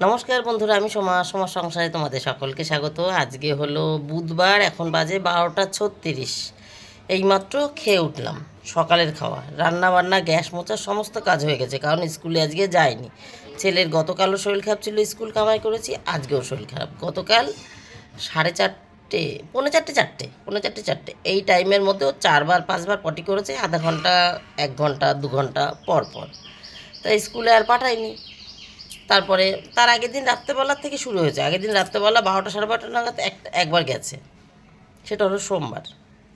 নমস্কার বন্ধুরা, আমি সোমা সংসারে তোমাদের সকলকে স্বাগত। আজকে হলো বুধবার, এখন বাজে 12:36। এইমাত্র খেয়ে উঠলাম। সকালের খাওয়া, রান্না বান্না, গ্যাস মোছা সমস্ত কাজ হয়ে গেছে, কারণ স্কুলে আজকে যায়নি। ছেলের গতকালও শরীর খারাপ ছিল, স্কুল কামাই করেছি, আজকেও শরীর খারাপ। গতকাল 4:30, পৌনে চারটে এই টাইমের মধ্যে ও 4-5বার পটি করেছে, আধা ঘন্টা, 1 ঘন্টা, 2 ঘন্টা পর পর। তাই স্কুলে আর পাঠাইনি। তারপরে তার আগের দিন রাত্রেবেলার থেকে শুরু হয়েছে। আগের দিন রাত্রেবেলা 12টা, 12:30 নাগাদ একবার গেছে, সেটা হলো সোমবার।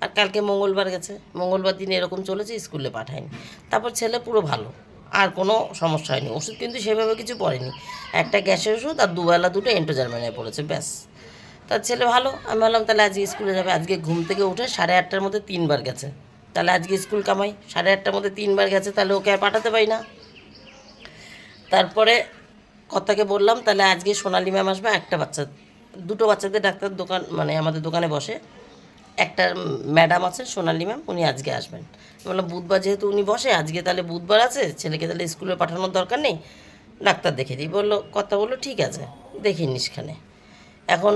আর কালকে মঙ্গলবার গেছে। মঙ্গলবার দিন এরকম চলেছে, স্কুলে পাঠায়নি। তারপর ছেলে পুরো ভালো, আর কোনো সমস্যা হয়নি। ওষুধ কিন্তু সেভাবে কিছু পড়েনি, একটা গ্যাসের ওষুধ আর দুবেলা দুটো এন্টোজারমাইনে পড়েছে, ব্যাস। তার ছেলে ভালো। আমি ভাবলাম তাহলে আজকে স্কুলে যাবে। আজকে ঘুম থেকে উঠে 8:30টার মধ্যে 3বার গেছে। তাহলে আজকে স্কুল কামাই, 8:30টার মধ্যে 3বার গেছে, তাহলে ওকে আর পাঠাতে পারি না। তারপরে কর্তাকে বললাম তাহলে আজকে সোনালি ম্যাম আসবে, দুটো বাচ্চাদের ডাক্তার দোকান, মানে আমাদের দোকানে বসে। একটা ম্যাডাম আছে সোনালি ম্যাম, উনি আজকে আসবেন। বললাম বুধবার যেহেতু উনি বসে, আজকে তাহলে বুধবার আছে, ছেলেকে তাহলে স্কুলে পাঠানোর দরকার নেই, ডাক্তার দেখে দিই। কথা বললো ঠিক আছে, দেখিয়ে নিসখানে। এখন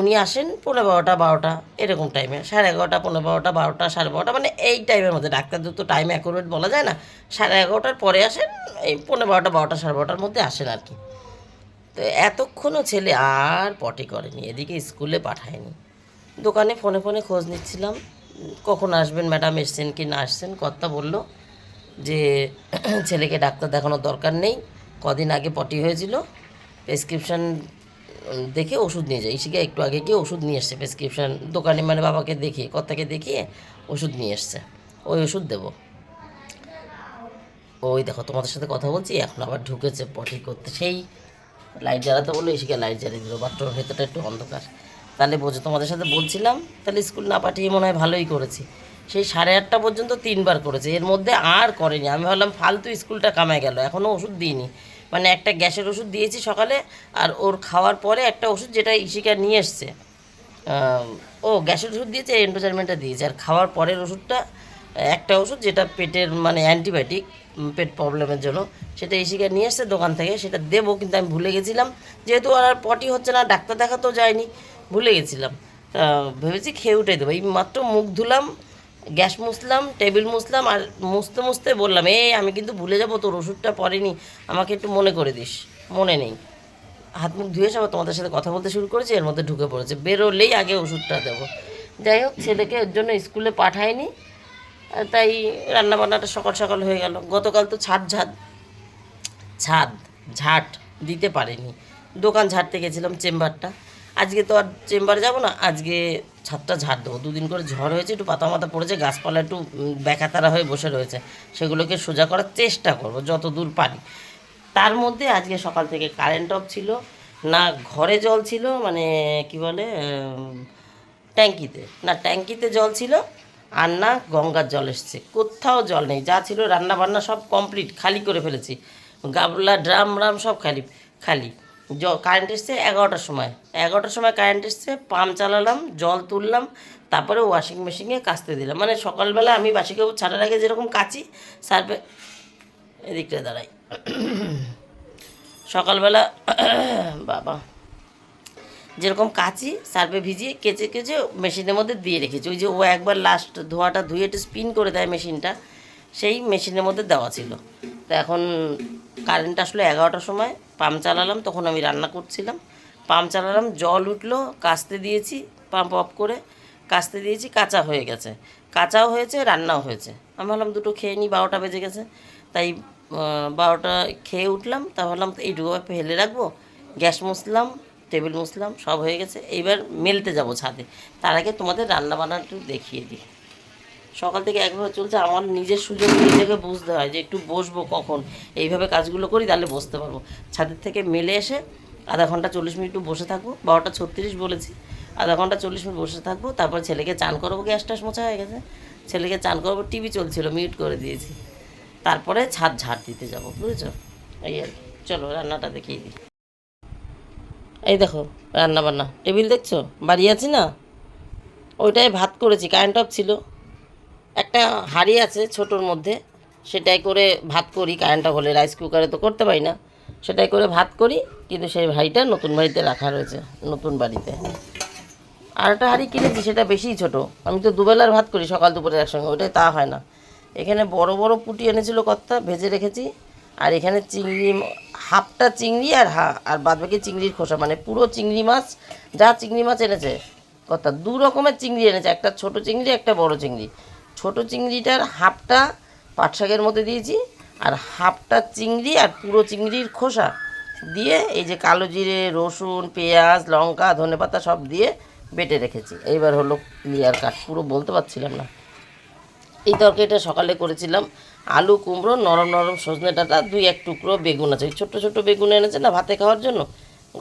উনি আসেন 11:15-12টা এরকম টাইমে, 11:30, 11:15, 12টা, 12:30, মানে এই টাইমের মধ্যে। ডাক্তারদের তো টাইম অ্যাকুরেট বলা যায় না। 11:30টার পরে আসেন, এই 11:15, 12টা, 12:30টার মধ্যে আসেন আর কি। তো এতক্ষণও ছেলে আর পটি করেনি, এদিকে স্কুলে পাঠায়নি। দোকানে ফোনে ফোনে খোঁজ নিচ্ছিলাম, কখন আসবেন ম্যাডাম, এসছেন কি না আসছেন। কর্তা বলল যে ছেলেকে ডাক্তার দেখানোর দরকার নেই, কদিন আগে পটি হয়েছিল, প্রেসক্রিপশান দেখে ওষুধ নিয়ে যায়। ইসিকে একটু আগে গিয়ে ওষুধ নিয়ে এসছে, প্রেসক্রিপশান দোকানে, মানে বাবাকে দেখিয়ে, কর্তাকে দেখিয়ে ওষুধ নিয়ে এসছে, ওই ওষুধ দেবো। ওই দেখো তোমাদের সাথে কথা বলছি, এখন আবার ঢুকেছে পটি করতে। সেই লাইট জ্বালাতে বললো, ইসিকে লাইট জ্বালিয়ে দিল, বাথরুমের ভেতরটা একটু অন্ধকার। তাহলে বোঝো, তোমাদের সাথে বলছিলাম, তাহলে স্কুল না পাঠিয়ে মনে হয় ভালোই করেছি। সেই 8:30 পর্যন্ত 3বার করেছে, এর মধ্যে আর করেনি। আমি ভাবলাম ফালতু স্কুলটা কামায় গেল, এখনও ওষুধ দিইনি। মানে একটা গ্যাসের ওষুধ দিয়েছি সকালে, আর ওর খাওয়ার পরে একটা ওষুধ যেটা ইশিকা নিয়ে এসছে, ও গ্যাসের ওষুধ দিয়েছে, এন্টোজারমেন্টটা দিয়েছে। আর খাওয়ার পরের ওষুধটা একটা ওষুধ যেটা পেটের, মানে অ্যান্টিবায়োটিক, পেট প্রবলেমের জন্য, সেটা ইশিকা নিয়ে এসছে দোকান থেকে, সেটা দেবো, কিন্তু আমি ভুলে গেছিলাম। যেহেতু আর পটি হচ্ছে না, ডাক্তার দেখাতেও যায়নি, ভুলে গেছিলাম। ভেবেছি খেয়ে উঠে দেবো। এই মাত্র মুখ ধুলাম, গ্যাস মুছলাম, টেবিল মুছলাম, আর মুছতে মুছতে বললাম, আমি কিন্তু ভুলে যাবো, তোর ওষুধটা পড়েনি, আমাকে একটু মনে করে দিস। মনে নেই। হাত মুখ ধুয়ে সব তোমাদের সাথে কথা বলতে শুরু করেছি, এর মধ্যে ঢুকে পড়েছে। বেরোলেই আগে ওষুধটা দেবো। যাই হোক, ছেলেকে এর জন্য স্কুলে পাঠায়নি। তাই রান্নাবান্নাটা সকাল সকাল হয়ে গেল। গতকাল তো ছাদ ঝাঁট দিতে পারিনি, দোকান ঝাড়তে গেছিলাম, চেম্বারটা। আজকে তো আর চেম্বারে যাব না, আজকে ছাদটা ঝাড় দেবো। দুদিন করে ঝড় হয়েছে, একটু পাতা মাথা পড়েছে, গাছপালা একটু বেকাতারা হয়ে বসে রয়েছে, সেগুলোকে সোজা করার চেষ্টা করব যত দূর পারি। তার মধ্যে আজকে সকাল থেকে কারেন্ট অফ ছিল না, ঘরে জল ছিল, মানে কি বলে, ট্যাঙ্কিতে জল ছিল, আর না গঙ্গার জল এসছে। কোথাও জল নেই, যা ছিল রান্না বান্না সব কমপ্লিট, খালি করে ফেলেছি, গাবলা ড্রাম সব খালি খালি। কারেন্ট এসছে 11টার সময়, 11টার সময় কারেন্ট এসছে, পাম্প চালালাম, জল তুললাম, তারপরে ওয়াশিং মেশিনে কাচতে দিলাম। মানে সকালবেলা আমি বাসি কাপড় ছাড়ার আগে যেরকম কাচি, সার্ফে, এদিকটা দাঁড়াই, সকালবেলা বাবা যেরকম কাচি, সার্ফে ভিজিয়ে কেচে কেচে মেশিনের মধ্যে দিয়ে রেখেছি। ওই যে ও একবার লাস্ট ধোয়াটা ধুয়ে একটু স্পিন করে দেয় মেশিনটা, সেই মেশিনের মধ্যে দেওয়া ছিল। তো এখন কারেন্ট আসলো 11টার সময়, পাম্প চালালাম, তখন আমি রান্না করছিলাম, পাম্প চালালাম, জল উঠলো, কাচতে দিয়েছি, পাম্প অফ করে কাচতে দিয়েছি, কাঁচা হয়ে গেছে, কাঁচাও হয়েছে, রান্নাও হয়েছে। আমি ভাবলাম দুটো খেয়ে নিই, 12টা বেজে গেছে। তাই 12টা খেয়ে উঠলাম, তা ভাবলাম এইটুকু ফেলে রাখবো। গ্যাস মুছলাম, টেবিল মুছলাম, সব হয়ে গেছে। এইবার মেলতে যাব ছাদে, তার আগে তোমাদের রান্না বান্নাটা দেখিয়ে দিই। সকাল থেকে একভাবে চলছে, আমার নিজের সুযোগ নিজেকে বুঝতে হয় যে একটু বসবো কখন, এইভাবে কাজগুলো করি তাহলে বসতে পারবো। ছাদের থেকে মেলে এসে আধা ঘন্টা 40 মিনিট একটু বসে থাকবো, 12:36 বলেছি, আধা ঘন্টা 40 মিনিট বসে থাকবো। তারপর ছেলেকে চান করবো, গ্যাস ট্যাস মোছা হয়ে গেছে, ছেলেকে চান করবো, টিভি চলছিল, মিউট করে দিয়েছি। তারপরে ছাদ ঝাড় দিতে যাবো, বুঝেছো? এই আর কি। চলো রান্নাটা দেখিয়ে দিই। এই দেখো রান্না বান্না, টেবিল দেখছো, বাড়ি আছি না, ওইটাই ভাত করেছি, কারেন্ট অফ ছিল। একটা হাঁড়ি আছে ছোটোর মধ্যে, সেটাই করে ভাত করি, কারেন্টটা হলে। রাইস কুকারে তো করতে পারি না, সেটাই করে ভাত করি, কিন্তু সেই ভাইটা নতুন বাড়িতে রাখা রয়েছে, নতুন বাড়িতে। আর একটা হাঁড়ি কিনেছি, সেটা বেশিই ছোট, আমি তো দুবেলার ভাত করি, সকাল দুপুরে একসঙ্গে, ওটাই তা হয় না। এখানে বড় বড় পুঁটি এনেছিল কর্তা, ভেজে রেখেছি। আর এখানে চিংড়ি, হাফটা চিংড়ি আর বাদবাকি চিংড়ির খোসা, মানে পুরো চিংড়ি মাছ, যা চিংড়ি মাছ এনেছে কর্তা, 2 রকমের চিংড়ি এনেছে, একটা ছোট চিংড়ি, একটা বড় চিংড়ি। ছোট চিংড়িটার হাফটা পাট শাকের মধ্যে দিয়েছি, আর হাফটা চিংড়ি আর পুরো চিংড়ির খোসা দিয়ে এই যে কালো জিরে, রসুন, পেঁয়াজ, লঙ্কা, ধনেপাতা সব দিয়ে বেটে রেখেছি। এইবার হলো ক্লিয়ার কাট, পুরো বলতে পারছিলাম না। এই তরকারিটা সকালে করেছিলাম, আলু, কুমড়ো, নরম নরম সজনে ডাঁটা, 2-1 টুকরো বেগুন আছে, ওই ছোট্টো ছোট্টো বেগুন এনেছে না ভাতে খাওয়ার জন্য,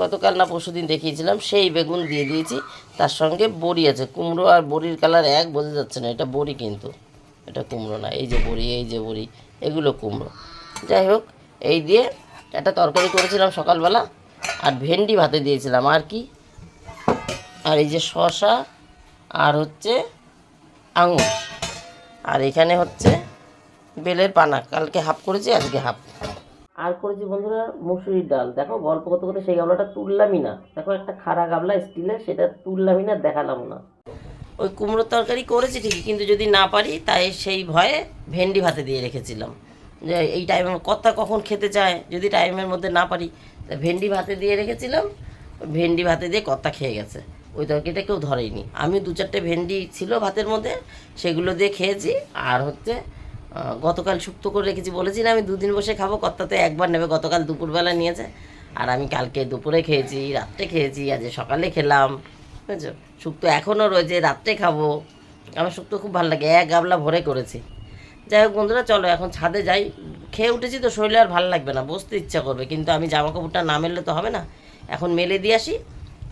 গতকাল না পরশুদিন দেখিয়েছিলাম, সেই বেগুন দিয়ে দিয়েছি। তার সঙ্গে বড়ি আছে, কুমড়ো আর বড়ির কালার এক, বোঝা যাচ্ছে না, এটা বড়ি কিন্তু এটা কুমড়ো না। এই যে বড়ি, এই যে বড়ি, এগুলো কুমড়ো। যাই হোক, এই দিয়ে একটা তরকারি করেছিলাম সকালবেলা, আর ভেন্ডি ভাতে দিয়েছিলাম। আর কি, আর এই যে শসা, আর হচ্ছে আঙুর, আর এখানে হচ্ছে বেলের পানা, কালকে হাফ করেছি, আজকে হাফ। আর করেছি বন্ধুরা মুসুরির ডাল। দেখো গল্প করতে করতে সেই গামলাটা তুললামই না, দেখো একটা খাড়া গামলা স্টিলের, সেটা তুললামই না, দেখালাম না। ওই কুমড়োর তরকারি করেছি ঠিকই, কিন্তু যদি না পারি তাই সেই ভয়ে ভেন্ডি ভাতে দিয়ে রেখেছিলাম, যে এই টাইমে কর্তা কখন খেতে চায়, যদি টাইমের মধ্যে না পারি, তা ভেন্ডি ভাতে দিয়ে রেখেছিলাম। ভেন্ডি ভাতে দিয়ে কর্তা খেয়ে গেছে, ওই তরকারিটা কেউ ধরেইনি। আমি 2-4টে ভেন্ডি ছিল ভাতের মধ্যে, সেগুলো দিয়ে খেয়েছি। আর হচ্ছে গতকাল শুক্তো করে রেখেছি, বলেছি না আমি 2 দিন বসে খাবো, কর্তা তো একবার নেবে, গতকাল দুপুরবেলা নিয়েছে, আর আমি কালকে দুপুরে খেয়েছি, রাত্রে খেয়েছি, আজ সকালে খেলাম, বুঝছো। শুক্তো এখনও রয়েছে, রাত্রে খাবো। আমার শুক্তো খুব ভালো লাগে, 1 গামলা ভরে করেছি। যাই হোক বন্ধুরা, চলো এখন ছাদে যাই, খেয়ে উঠেছি তো, শরীরে আর ভালো লাগবে না, বসতে ইচ্ছা করবে, কিন্তু আমি জামা কাপড়টা না মেললে তো হবে না, এখন মেলে দিয়ে আসি।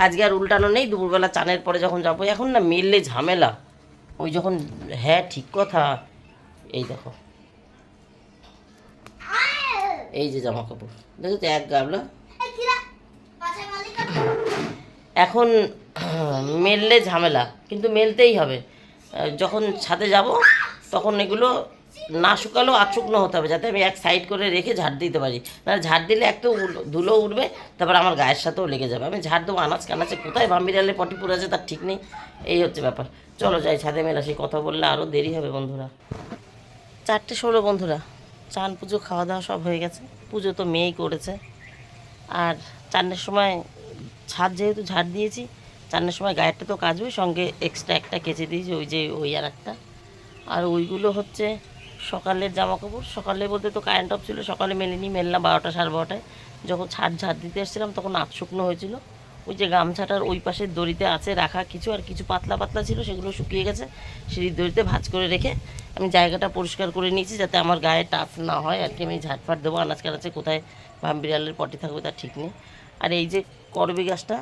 আজকে আর উল্টানো নেই, দুপুরবেলা চানের পরে যখন যাবো, এখন না মেললে ঝামেলা, ওই যখন, হ্যাঁ ঠিক কথা। এই দেখো, এই যে জামা কাপড় দেখো তো, 1 গামলা, এখন মেললে ঝামেলা, কিন্তু মেলতেই হবে। যখন ছাদে যাব তখন এগুলো না শুকালেও আধশুকনো হতে হবে, যাতে আমি এক সাইড করে রেখে ঝাড় দিতে পারি। না ঝাড় দিলে এক তো ধুলো উঠবে, তারপর আমার গায়ের সাথেও লেগে যাবে। আমি ঝাড় দেবো আনাজ কানাচে, কোথায় ভাম্বিরালে পটি পুরে আছে তার ঠিক নেই, এই হচ্ছে ব্যাপার। চলো যাই ছাদে মেলা, সেই কথা বললে আরও দেরি হবে বন্ধুরা। 4:16 বন্ধুরা, চান পুজো খাওয়া দাওয়া সব হয়ে গেছে। পুজো তো মেয়েই করেছে। আর চানের সময় ছাদ যেহেতু ঝাড় দিয়েছি, চানের সময় গায়েরটা তো কাচবে, সঙ্গে এক্সট্রা একটা কেচে দিয়েছি, ওই যে ওই আর একটা। আর ওইগুলো হচ্ছে সকালের জামা কাপড়, সকালে বলতে তো কারেন্ট অফ ছিল, সকালে মেলিনি, মেললাম 12টা 12:30টায়। যখন ঝাড় দিতে এসেছিলাম তখন শুকনো হয়েছিল। ওই যে গামছাটার ওই পাশের দড়িতে আছে রাখা কিছু, আর কিছু পাতলা পাতলা ছিল, সেগুলো শুকিয়ে গেছে, সিঁড়ির দড়িতে ভাঁজ করে রেখে আমি জায়গাটা পরিষ্কার করে নিয়েছি, যাতে আমার গায়ে টাফ না হয় আর কি। আমি ঝাড়ফাট দেবো, আনাজ কানাচে কোথায় ভাম্বিরালের পটি থাকবে তার ঠিক নেই। আর এই যে করবি গাছটা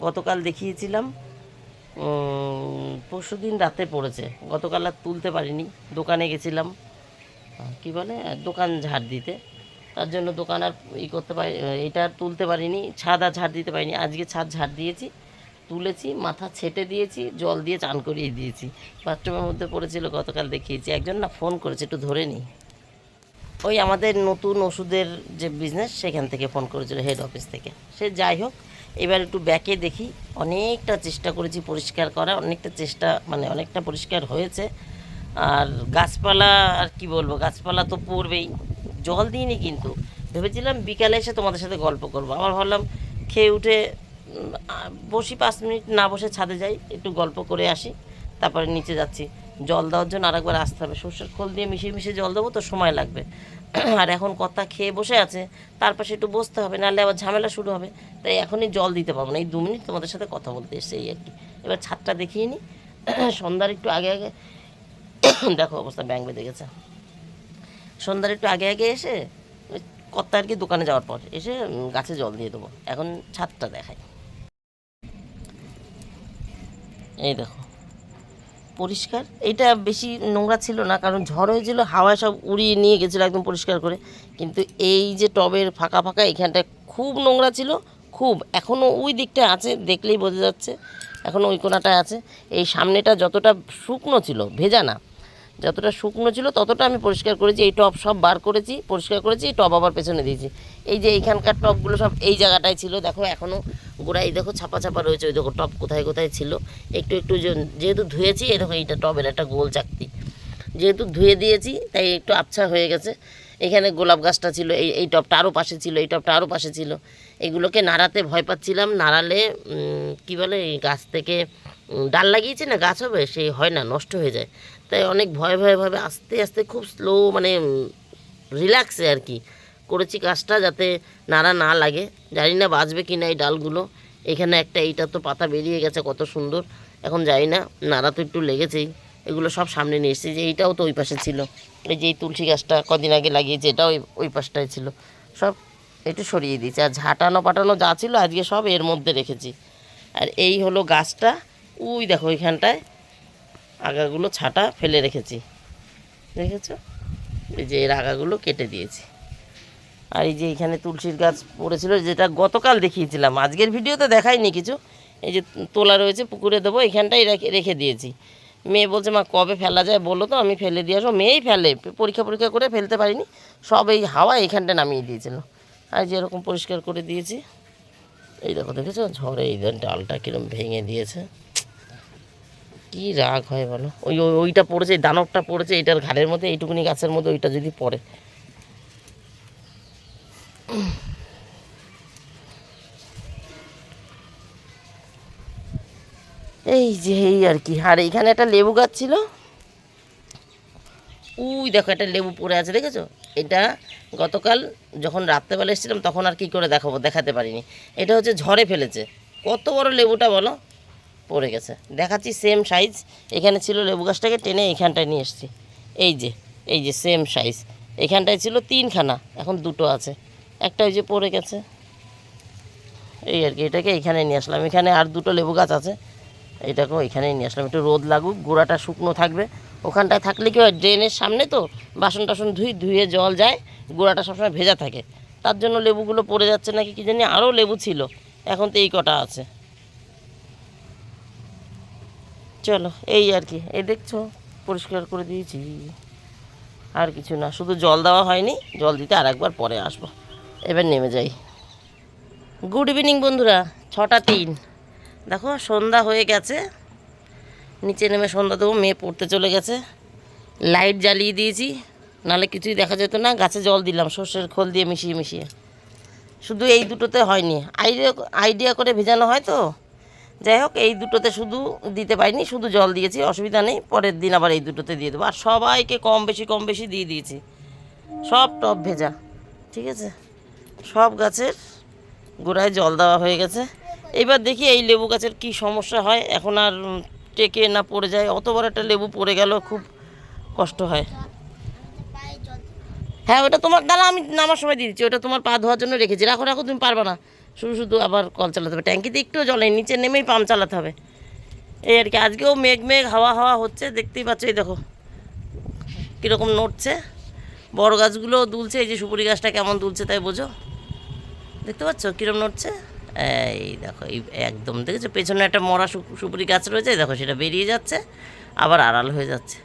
গতকাল দেখিয়েছিলাম, পরশুদিন রাতে পড়েছে, গতকাল আর তুলতে পারিনি, দোকানে গেছিলাম, কি বলে, দোকান ঝাড় দিতে, তার জন্য দোকান আর করতে পারি, এটা আর তুলতে পারিনি, ছাদ আর ঝাড় দিতে পারিনি। আজকে ছাদ ঝাড় দিয়েছি, তুলেছি, মাথা ছেটে দিয়েছি, জল দিয়ে চান করিয়ে দিয়েছি। বাথরুমের মধ্যে পড়েছিল, গতকাল দেখিয়েছি। একজন না ফোন করেছে, একটু ধরে নিই। ওই আমাদের নতুন ওষুধের যে বিজনেস, সেখান থেকে ফোন করেছিল, হেড অফিস থেকে। সে যাই হোক, এবার একটু ব্যাকে দেখি। অনেকটা চেষ্টা করেছি পরিষ্কার করার, অনেকটা চেষ্টা, মানে অনেকটা পরিষ্কার হয়েছে। আর গাছপালা আর কি বলবো, গাছপালা তো পড়বেই। জল দিইনি, কিন্তু ভেবেছিলাম বিকালে এসে তোমাদের সাথে গল্প করবো। আবার ভাবলাম খেয়ে উঠে বসি 5 মিনিট, না বসে ছাদে যাই, একটু গল্প করে আসি, তারপরে নিচে যাচ্ছি। জল দেওয়ার জন্য আরেকবার আসতে হবে, সর্ষের খোল দিয়ে মিশিয়ে মিশিয়ে জল দেবো তো সময় লাগবে। আর এখন কর্তা খেয়ে বসে আছে, তার পাশে একটু বসতে হবে, নাহলে আবার ঝামেলা শুরু হবে। তাই এখনই জল দিতে পারবো না, এই 2 মিনিট তোমাদের সাথে কথা বলতে এসছে, এই আর কি। এবার ছাদটা দেখিয়ে নিই। সন্ধ্যার একটু আগে আগে দেখো অবস্থা, ব্যাং বেঁধে গেছে। সন্ধ্যার একটু আগে আগে এসে কর্তা আর কি দোকানে যাওয়ার পর এসে গাছে জল দিয়ে দেবো। এখন ছাদটা দেখাই, এই দেখো পরিষ্কার। এইটা বেশি নোংরা ছিল না, কারণ ঝড় হয়েছিল, হাওয়ায় সব উড়িয়ে নিয়ে গেছিলো একদম পরিষ্কার করে। কিন্তু এই যে টবের ফাঁকা ফাঁকা এইখানটা খুব নোংরা ছিল, খুব। এখনও ওই দিকটা আছে, দেখলেই বোঝা যাচ্ছে, এখনও ওই কোনাটায় আছে। এই সামনেটা যতটা শুকনো ছিল, ভেজা না, যতটা শুকনো ছিল ততটা আমি পরিষ্কার করেছি। এই টব সব বার করেছি, পরিষ্কার করেছি, টব আবার পেছনে দিয়েছি। এই যে এইখানকার টবগুলো সব এই জায়গাটায় ছিল, দেখো এখনও গোড়ায় দেখো ছাপা ছাপা রয়েছে, ওই দেখো টব কোথায় কোথায় ছিল। একটু একটু যেহেতু ধুয়েছি, এই দেখো এইটা টবের একটা গোল চাকতি, যেহেতু ধুয়ে দিয়েছি তাই একটু আবছা হয়ে গেছে। এখানে গোলাপ গাছটা ছিল, এই টবটা আরও পাশে ছিল, এই টবটা আরও পাশে ছিল। এগুলোকে নাড়াতে ভয় পাচ্ছিলাম, নাড়ালে কি বলে এই গাছ থেকে ডাল লাগিয়েছে না, গাছ হবে সেই হয় না, নষ্ট হয়ে যায়। তাই অনেক ভয়ে ভয়ে ভাবে আস্তে আস্তে খুব স্লো মানে রিল্যাক্সে আর কি করেছি কাজটা, যাতে নাড়া না লাগে। জানি না বাঁচবে কি না এই ডালগুলো। এখানে একটা এইটা তো পাতা বেরিয়ে গেছে কত সুন্দর, এখন জানি না, নাড়া তো একটু লেগেছেই। এগুলো সব সামনে নিয়ে এসেছি, যে এইটাও তো ওই পাশে ছিল, এই যে এই তুলসী গাছটা কদিন আগে লাগিয়েছে এটাও ওই পাশটায় ছিল, সব একটু সরিয়ে দিয়েছি। আর ঝাঁটানো পাটানো যা ছিল আজকে সব এর মধ্যে রেখেছি। আর এই হলো গাছটা, ওই দেখো ওইখানটায় আগাগুলো ছাটা ফেলে রেখেছি, দেখেছো? এই যে এর আগাগুলো কেটে দিয়েছি। আর এই যে এখানে তুলসীর গাছ পড়েছিল, যেটা গতকাল দেখিয়েছিলাম, আজকের ভিডিওতে দেখাইনি কিছু। এই যে তোলা রয়েছে, পুকুরে দেবো, এখানটাই রেখে দিয়েছি। মেয়ে বলছে মা কবে ফেলা যায় বলো তো, আমি ফেলে দিয়ে আসবো। মেয়েই ফেলে, পরীক্ষা করে ফেলতে পারিনি, সব এই হাওয়া এইখানটা নামিয়ে দিয়েছিল। আর যে এরকম পরিষ্কার করে দিয়েছি, এই দেখো দেখেছো ঝড়ে এই ডালটা কীরকম ভেঙে দিয়েছে। কি রাগ হয় বলো, ওইটা পড়েছে, এই দানবটা পড়েছে এইটার ঘাড়ের মধ্যে, এইটুকুনি গাছের মধ্যে ওইটা যদি পড়ে। এই যে এই আর কি। আর এইখানে একটা লেবু গাছ ছিল, উই দেখো একটা লেবু পড়ে আছে, দেখেছো? এটা গতকাল যখন রাত্রেবেলা এসেছিলাম তখন আর কি করে দেখাতে পারিনি। এটা হচ্ছে ঝড়ে ফেলেছে, কত বড় লেবুটা বলো, পড়ে গেছে। দেখাচ্ছি সেম সাইজ, এখানে ছিল লেবু গাছটাকে টেনে এইখানটায় নিয়ে এসেছি। এই যে সেম সাইজ, এখানটায় ছিল 3খানা, এখন 2টো আছে, একটা ওই যে পড়ে গেছে। এই আর কি, এটাকে এইখানে নিয়ে আসলাম। এখানে আর 2টো লেবু গাছ আছে, এইটাকেও এখানেই নিয়ে আসলাম। একটু রোদ লাগুক, গোড়াটা শুকনো থাকবে। ওখানটায় থাকলে কি হয়, ড্রেনের সামনে তো বাসন টাসন ধুয়ে জল যায়, গোড়াটা সবসময় ভেজা থাকে, তার জন্য লেবুগুলো পড়ে যাচ্ছে নাকি কি জানি। আরও লেবু ছিল, এখন তো এই কটা আছে। চলো এই আর কি, এই দেখছো পরিষ্কার করে দিয়েছি, আর কিছু না, শুধু জল দেওয়া হয়নি, জল দিতে আর একবার পরে আসবো। এবার নেমে যাই। গুড ইভিনিং বন্ধুরা, 6টা 3, দেখো সন্ধ্যা হয়ে গেছে, নিচে নেমে সন্ধ্যা দেবো। মেয়ে পড়তে চলে গেছে, লাইট জ্বালিয়ে দিয়েছি, নাহলে কিছুই দেখা যেত না। গাছে জল দিলাম সর্ষের খোল দিয়ে মিশিয়ে। শুধু এই দুটোতে হয়নি, আইডিয়া করে ভেজানো হয় তো, যাই হোক এই দুটোতে শুধু দিতে পারিনি, শুধু জল দিয়েছি, অসুবিধা নেই, পরের দিন আবার এই দুটোতে দিয়ে দেবো। আর সবাইকে কম বেশি দিয়ে দিয়েছি, সব টব ভেজা, ঠিক আছে? সব গাছের গোড়ায় জল দেওয়া হয়ে গেছে। এবার দেখি এই লেবু গাছের কি সমস্যা হয়, এখন আর টেকে না পড়ে যায়। অত বড় একটা লেবু পড়ে গেল, খুব কষ্ট হয়। হ্যাঁ ওটা তোমার দ্বারা আমি নামার সময় দিয়ে দিচ্ছি, ওটা তোমার পা ধোয়ার জন্য রেখেছি, রাখো, তুমি পারবে না, শুধু আবার কল চালাতে হবে। ট্যাঙ্কিতে একটুও জল নেই, নিচে নেমেই পাম্প চালাতে হবে। এই আর কি, আজকেও মেঘ হাওয়া হচ্ছে, দেখতেই পাচ্ছ, এই দেখো কীরকম নড়ছে, বড় গাছগুলোও দুলছে। এই যে সুপুরি গাছটা কেমন দুলছে তাই বোঝো, দেখতে পাচ্ছ কীরকম নড়ছে। এই দেখো, এই একদম দেখেছো, পেছনে একটা মরা সুপুরি গাছ রয়েছে, দেখো সেটা বেরিয়ে যাচ্ছে, আবার আড়াল হয়ে যাচ্ছে।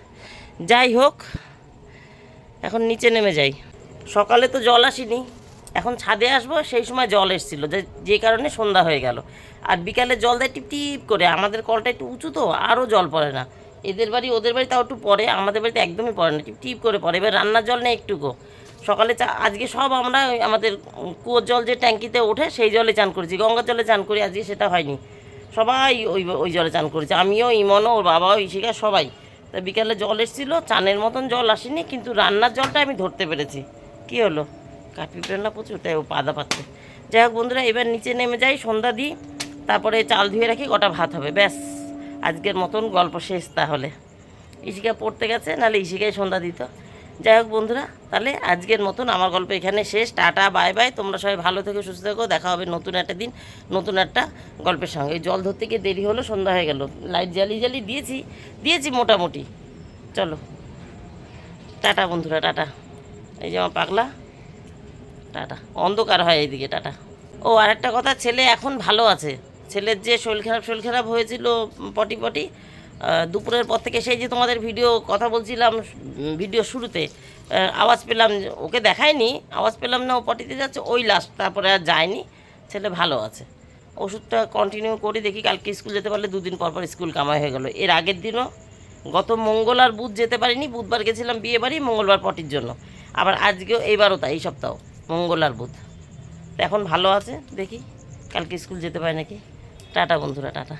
যাই হোক, এখন নিচে নেমে যাই। সকালে তো জল আসেনি, এখন ছাদে আসবো, সেই সময় জল এসেছিলো, যে কারণে সন্ধ্যা হয়ে গেল। আর বিকালে জল দেয় টিপ টিপ করে, আমাদের কলটা একটু উঁচু তো, আরও জল পড়ে না। এদের বাড়ি ওদের বাড়ি তাও একটু পড়ে, আমাদের বাড়িতে একদমই পড়ে না, টিপ টিপ করে পড়ে। এবার রান্নার জল নেই একটুকু। সকালে আজকে সব আমরা আমাদের কুয়োর জল যে ট্যাঙ্কিতে ওঠে সেই জলে চান করেছি, গঙ্গার জলে চান করি, আজকে সেটা হয়নি। সবাই ওই জলে চান করেছে, আমিও, ইমনও, ওর বাবাও, ইশিকা, সবাই। তা বিকালে জল এসেছিলো, চানের মতন জল আসেনি, কিন্তু রান্নার জলটা আমি ধরতে পেরেছি। কী হলো, কাঠপিঁপড়ে না প্রচুর, তাই ও পাদা পাচ্ছে। যাই হোক বন্ধুরা, এবার নিচে নেমে যাই, সন্ধ্যা দিই, তারপরে চাল ধুয়ে রাখি, কটা ভাত হবে, ব্যাস আজকের মতন গল্প শেষ। তাহলে ইশিকা পড়তে গেছে, নাহলে ইশিকাই সন্ধ্যা দিত। যাই হোক বন্ধুরা, তাহলে আজকের মতন আমার গল্প এখানে শেষ। টাটা, বাই বাই, তোমরা সবাই ভালো থেকো, সুস্থ থেকো, দেখা হবে নতুন একটা দিন নতুন একটা গল্পের সঙ্গে। এই জল ধরতে গিয়ে দেরি হলো, সন্ধ্যা হয়ে গেল, লাইট জ্বালিয়ে দিয়েছি মোটামুটি। চলো টাটা বন্ধুরা, টাটা। এই যে আমার পাগলা, টাটা। অন্ধকার হয় এইদিকে, টাটা। ও আর একটা কথা, ছেলে এখন ভালো আছে। ছেলের যে শরীর খারাপ হয়েছিল, পটি দুপুরের পর থেকে সেই যে তোমাদের ভিডিও কথা বলছিলাম ভিডিও শুরুতে আওয়াজ পেলাম, ওকে দেখায়নি, আওয়াজ পেলাম না ও পটিতে যাচ্ছে, ওই লাস্ট, তারপরে আর যায়নি। ছেলে ভালো আছে। ওষুধটা কন্টিনিউ করি, দেখি কালকে স্কুল যেতে পারলে 2 দিন পর পর স্কুল কামাই হয়ে গেল। এর আগের দিনও গত মঙ্গল আর বুধ যেতে পারিনি, বুধবার গেছিলাম বিয়ে বাড়ি, মঙ্গলবার পটির জন্য, আবার আজকেও এইবারও তাই, এই সপ্তাহ মঙ্গল আর বুধ। তো এখন ভালো আছে, দেখি কালকে স্কুল যেতে পারে নাকি। টাটা বন্ধুরা, টাটা।